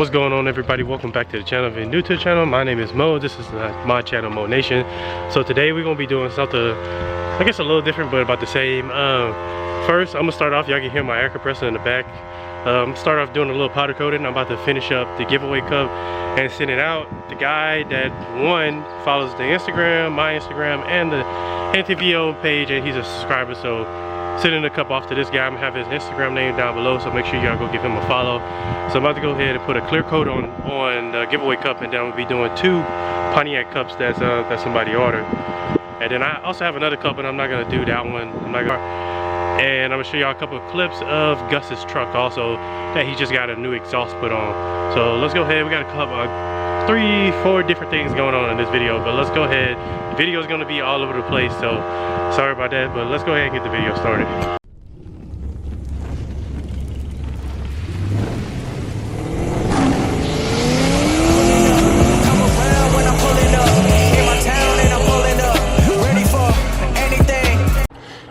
What's going on, everybody? Welcome back to the channel. If you're new to the channel, my name is Mo. This is my channel, Mo Nation. So today we're gonna be doing something, I guess a little different, but about the same. First, I'm gonna start off. Y'all can hear my air compressor in the back. Start off doing a little powder coating. I'm about to finish up the giveaway cup and send it out. The guy that won follows the Instagram, my Instagram, and the NTVO page, and he's a subscriber. So sending the cup off to this guy. I'm gonna have his Instagram name down below, so make sure y'all go give him a follow. So I'm about to go ahead and put a clear coat on the giveaway cup, and then I'm gonna be doing 2 Pontiac cups that somebody ordered. And then I also have another cup, but I'm not gonna do that one. And I'm gonna show y'all a couple of clips of Gus's truck also that he just got a new exhaust put on. So let's go ahead. We got a couple, 3-4 different things going on in this video, but let's go ahead. The video is gonna be all over the place, so sorry about that, but let's go ahead and get the video started.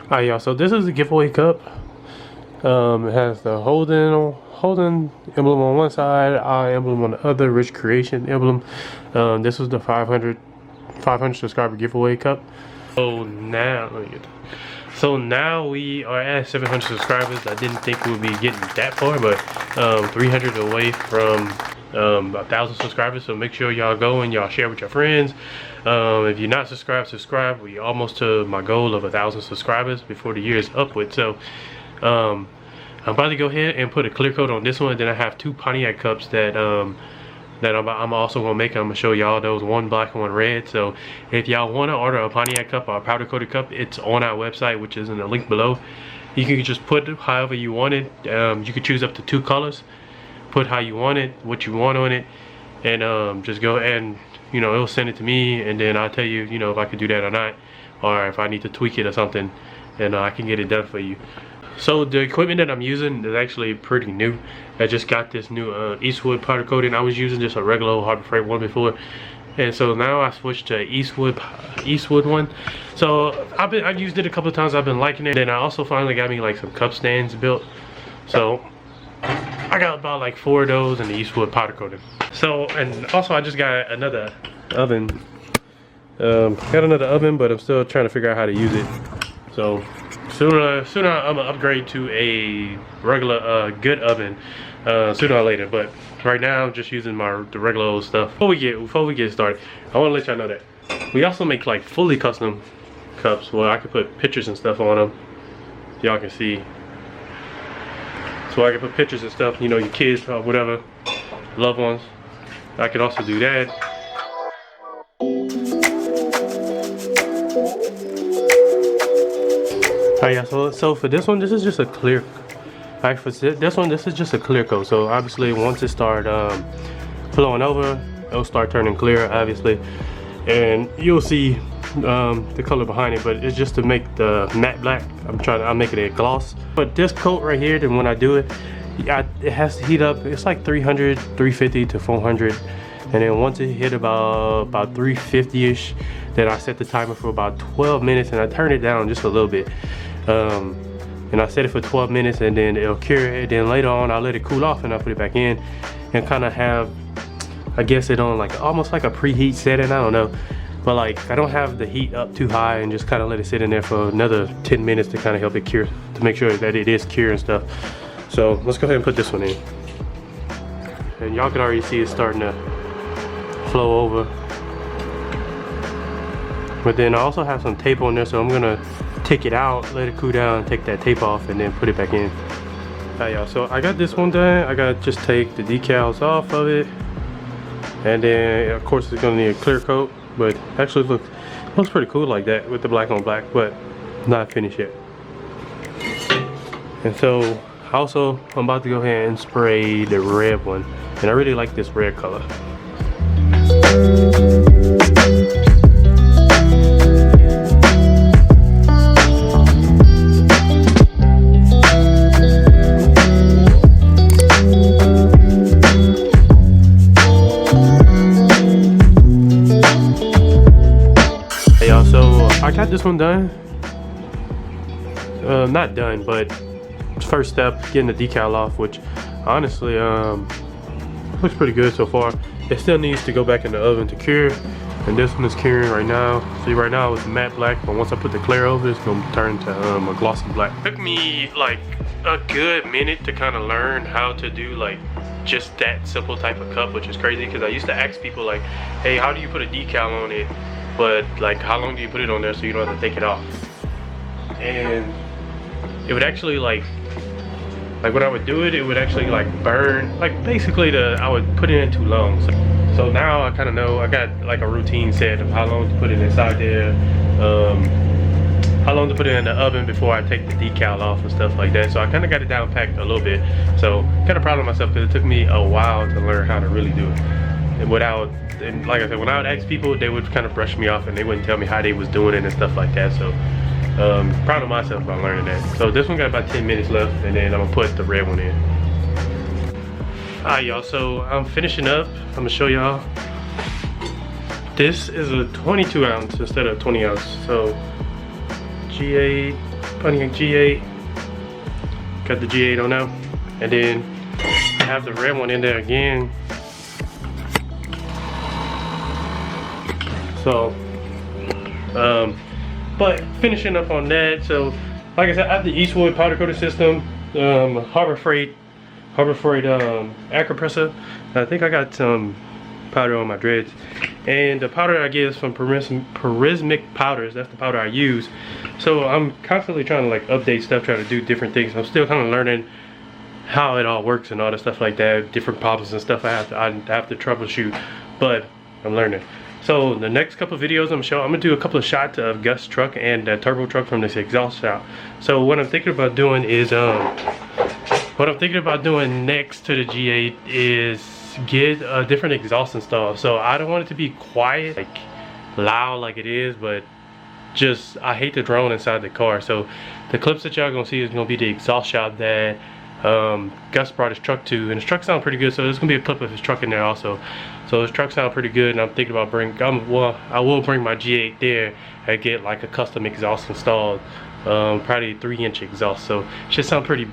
Alright, y'all, so this is the giveaway cup. It has the Holden emblem on one side, I emblem on the other, Rich Creation emblem. This was the 500 subscriber giveaway cup. So now we are at 700 subscribers. I didn't think we would be getting that far, but 300 away from 1,000 subscribers. So make sure y'all go and y'all share with your friends. If you're not subscribed, subscribe. We almost to my goal of 1,000 subscribers before the year is up with. So I'm about to go ahead and put a clear coat on this one. Then I have 2 Pontiac cups that I'm also gonna make. I'm gonna show y'all those, one black and one red. So if y'all want to order a Pontiac cup or a powder coated cup, it's on our website, which is in the link below. You can just put however you want it. You can choose up to 2 colors, put how you want it, what you want on it, and just go and it'll send it to me, and then I'll tell you if I can do that or not, or if I need to tweak it or something, and I can get it done for you. So the equipment that I'm using is actually pretty new. I just got this new Eastwood powder coating. I was using just a regular old Harbor Freight one before, and so now I switched to Eastwood one. So I've used it a couple of times. I've been liking it, and I also finally got me like some cup stands built. So I got about like 4 of those in the Eastwood powder coating. So, and also I just got another oven. Got another oven, but I'm still trying to figure out how to use it. So sooner I'm gonna upgrade to a regular good oven sooner or later. But right now I'm just using the regular old stuff. Before we get started, I want to let y'all know that we also make like fully custom cups where I can put pictures and stuff on them. Y'all can see. So I can put pictures and stuff, your kids or whatever, loved ones. I can also do that. Alright, yeah, so for this one, this is just a clear. Alright, for this one, this is just a clear coat. So obviously, once it starts flowing over, it'll start turning clear, obviously, and you'll see the color behind it. But it's just to make the matte black. I'm making it a gloss. But this coat right here, then when I do it, it has to heat up. It's like 300, 350 to 400, and then once it hit about 350ish, then I set the timer for about 12 minutes, and I turn it down just a little bit. And I set it for 12 minutes, and then it'll cure it. Then later on, I'll let it cool off, and I'll put it back in, and kind of have, I guess, it on like almost like a preheat setting. I don't know, but like I don't have the heat up too high, and just kind of let it sit in there for another 10 minutes to kind of help it cure, to make sure that it is cure and stuff. So let's go ahead and put this one in, and y'all can already see it starting to flow over. But then I also have some tape on there, so I'm gonna take it out, let it cool down, take that tape off, and then put it back in. Alright, y'all, so I got this one done. I gotta just take the decals off of it, and then of course it's gonna need a clear coat, but actually looks pretty cool like that with the black on black, but not finished yet. And so also I'm about to go ahead and spray the red one, and I really like this red color. I got this one done. Not done, but first step, getting the decal off, which honestly looks pretty good so far. It still needs to go back in the oven to cure, and this one is curing right now. See, right now it's matte black, but once I put the clear over, it's gonna turn to a glossy black. It took me like a good minute to kind of learn how to do like just that simple type of cup, which is crazy because I used to ask people like, hey, how do you put a decal on it, but like how long do you put it on there so you don't have to take it off? And it would actually like when I would do it, it would actually like burn, like basically I would put it in too long. So now I kind of know, I got like a routine set of how long to put it inside there, how long to put it in the oven before I take the decal off and stuff like that. So I kind of got it down packed a little bit. So kind of proud of myself because it took me a while to learn how to really do it. And like I said, when I would ask people, they would kind of brush me off and they wouldn't tell me how they was doing it and stuff like that. So proud of myself by learning that. So this one got about 10 minutes left, and then I'm gonna put the red one in. Alright y'all, so I'm finishing up. I'm gonna show y'all. This is a 22 ounce instead of 20 ounce. So G8, Pontiac G8. Got the G8 on now. And then I have the red one in there again. So, but finishing up on that. So, like I said, I have the Eastwood powder coating system, Harbor Freight air compressor. I think I got some powder on my dreads, and the powder I get is from Prismic Powders. That's the powder I use. So I'm constantly trying to like update stuff, trying to do different things. I'm still kind of learning how it all works and all that stuff like that, different problems and stuff I have to troubleshoot, but I'm learning. So the next couple of videos I'm gonna do a couple of shots of Gus' truck and the turbo truck from this exhaust shop. So what I'm thinking about doing is next to the G8 is get a different exhaust installed. So I don't want it to be quiet, like loud like it is, but just I hate the drone inside the car. So the clips that y'all gonna see is gonna be the exhaust shop that Gus brought his truck to, and his truck sounds pretty good. So there's gonna be a clip of his truck in there also. So his truck sounds pretty good, and I'm thinking about I will bring my G8 there and get like a custom exhaust installed, probably 3-inch exhaust. So it should sound pretty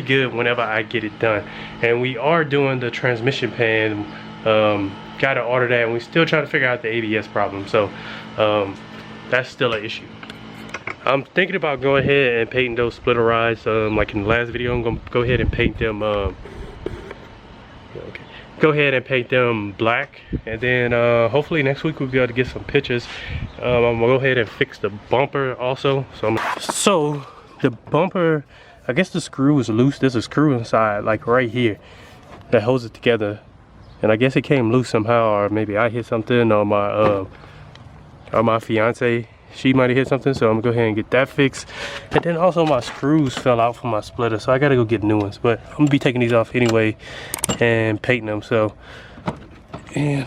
good whenever I get it done. And we are doing the transmission pan, gotta order that, and we're still trying to figure out the ABS problem. So that's still an issue. I'm thinking about going ahead and painting those splitter rides. Like in the last video, I'm gonna go ahead and paint them. Go ahead and paint them black, and then hopefully next week we'll be able to get some pictures. I'm gonna go ahead and fix the bumper also. So the bumper, I guess the screw is loose. There's a screw inside, like right here, that holds it together, and I guess it came loose somehow, or maybe I hit something, or my fiance, she might have hit something. So I'm gonna go ahead and get that fixed. And then also my screws fell out from my splitter, so I gotta go get new ones. But I'm gonna be taking these off anyway and painting them. So, and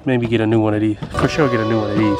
maybe get a new one of these. For sure get a new one of these.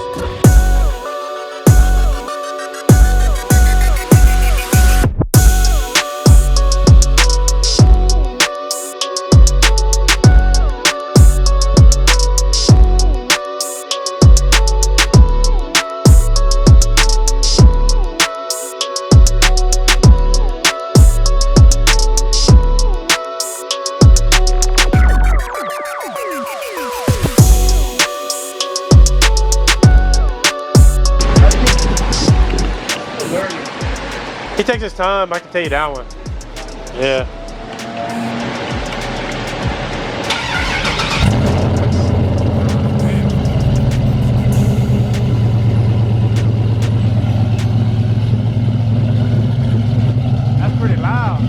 He takes his time, I can tell you that one. Yeah. That's pretty loud.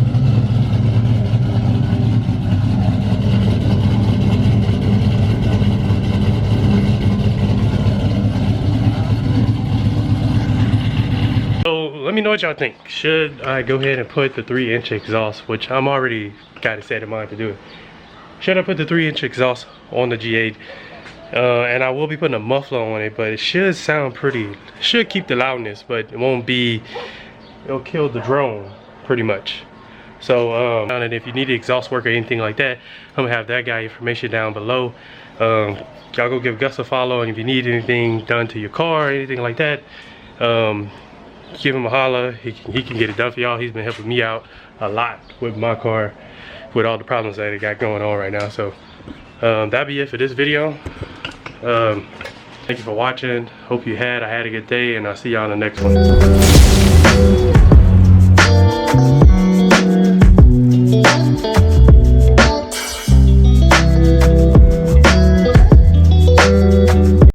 Let me know what y'all think. Should I go ahead and put the 3-inch exhaust, which I'm already got it set in mind to do it. Should I put the 3-inch exhaust on the G8? And I will be putting a muffler on it, but it should sound pretty, should keep the loudness, but it won't be, it'll kill the drone pretty much. So and if you need exhaust work or anything like that, I'm gonna have that guy information down below. Y'all go give Gus a follow, and if you need anything done to your car or anything like that, give him a holler. He can get it done for y'all. He's been helping me out a lot with my car, with all the problems that I got going on right now. So That'll be it for this video. Thank you for watching. Hope I had a good day, and I'll see y'all in the next one.